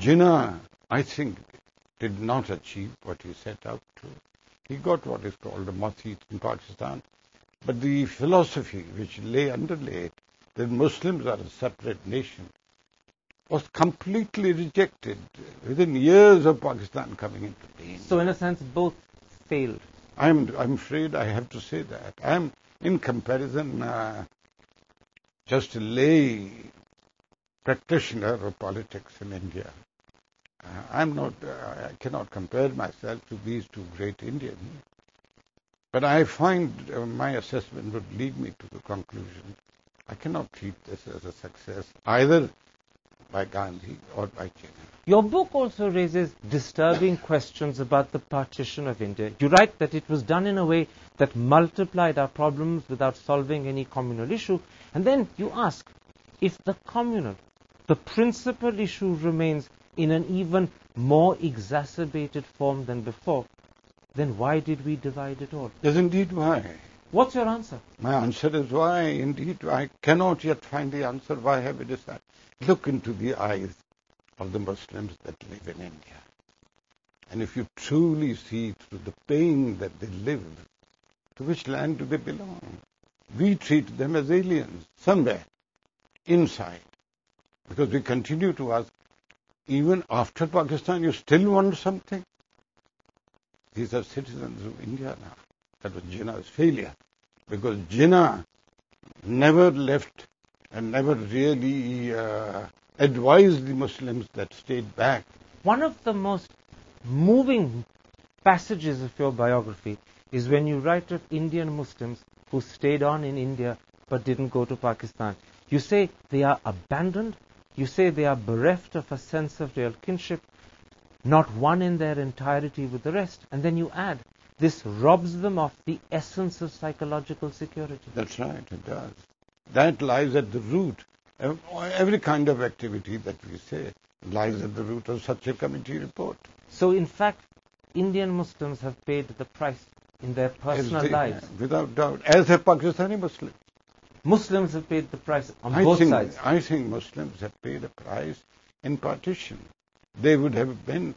Jinnah, I think, did not achieve what he set out to. He got what is called a masjid in Pakistan. But the philosophy which underlay that Muslims are a separate nation was completely rejected within years of Pakistan coming into being. So in a sense, both failed. I'm afraid I have to say that. I'm, in comparison, just a lay practitioner of politics in India. I cannot compare myself to these two great Indians. But I find my assessment would lead me to the conclusion I cannot treat this as a success either by Gandhi or by Jinnah. Your book also raises disturbing questions about the partition of India. You write that it was done in a way that multiplied our problems without solving any communal issue. And then you ask, if the communal, the principal issue remains in an even more exacerbated form than before, then why did we divide it all? Yes, indeed, why? What's your answer? My answer is why, indeed. I cannot yet find the answer. Why have we decided? Look into the eyes of the Muslims that live in India. And if you truly see through the pain that they live, to which land do they belong? We treat them as aliens, somewhere, inside. Because we continue to ask, even after Pakistan, you still want something? These are citizens of India now. That was Jinnah's failure. Because Jinnah never left and never really advised the Muslims that stayed back. One of the most moving passages of your biography is when you write of Indian Muslims who stayed on in India but didn't go to Pakistan. You say they are abandoned. You say they are bereft of a sense of real kinship, not one in their entirety with the rest. And then you add, this robs them of the essence of psychological security. That's right, it does. That lies at the root. Every kind of activity that we say lies at the root of such a committee report. So in fact, Indian Muslims have paid the price in their personal lives. Without doubt. As have Pakistani Muslims. Muslims have paid the price on both sides. I think Muslims have paid a price in partition. They would have been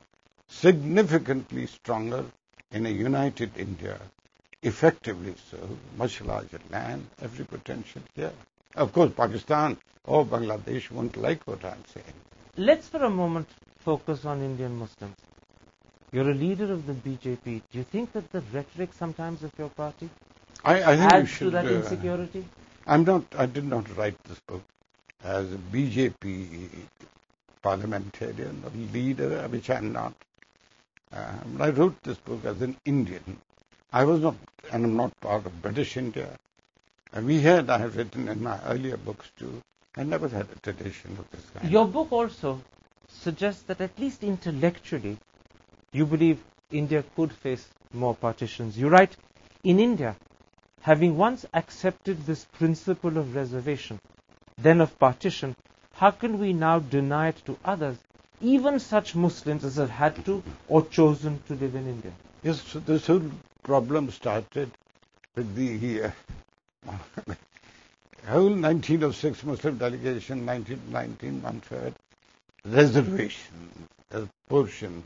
significantly stronger in a united India, effectively so, much larger land, every potential here. Of course, Pakistan or Bangladesh won't like what I'm saying. Let's for a moment focus on Indian Muslims. You're a leader of the BJP. Do you think that the rhetoric sometimes of your party I think adds you should, to that insecurity? I did not write this book as a BJP parliamentarian or leader, which I'm not. I wrote this book as an Indian. I was not, and I'm not part of British India. I have written in my earlier books too, I never had a tradition of this kind. Your book also suggests that at least intellectually, you believe India could face more partitions. You write, in India, having once accepted this principle of reservation, then of partition, how can we now deny it to others, even such Muslims as have had to or chosen to live in India? Yes, so this whole problem started with the whole 1906 Muslim delegation, 1919, one-third, reservation, a portion.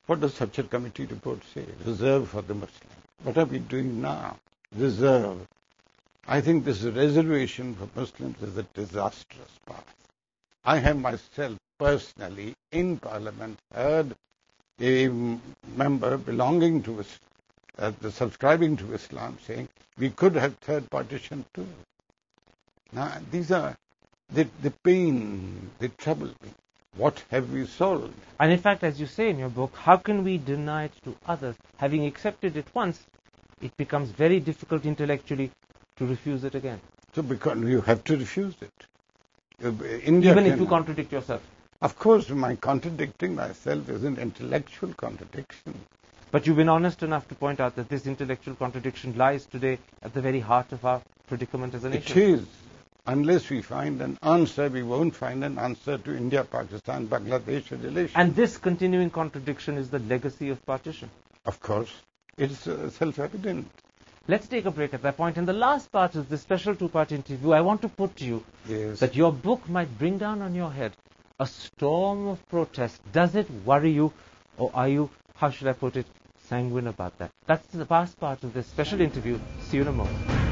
What does such a committee report say? Reserve for the Muslim. What are we doing now? Reserve. I think this reservation for Muslims is a disastrous path. I have myself personally in Parliament heard a member belonging to subscribing to Islam saying we could have third partition too. Now these are the pain, they trouble me. What have we solved? And in fact, as you say in your book, how can we deny it to others? Having accepted it once, it becomes very difficult intellectually to refuse it again. So because you have to refuse it. Even if you contradict yourself. Of course, my contradicting myself is an intellectual contradiction. But you've been honest enough to point out that this intellectual contradiction lies today at the very heart of our predicament as a nation. It is. Unless we find an answer, we won't find an answer to India-Pakistan-Bangladesh relations. And this continuing contradiction is the legacy of partition. Of course. It's self-evident. Let's take a break at that point. In the last part of this special two-part interview, I want to put to you that your book might bring down on your head a storm of protest. Does it worry you, or are you, how should I put it, sanguine about that? That's the last part of this special interview. See you in a moment.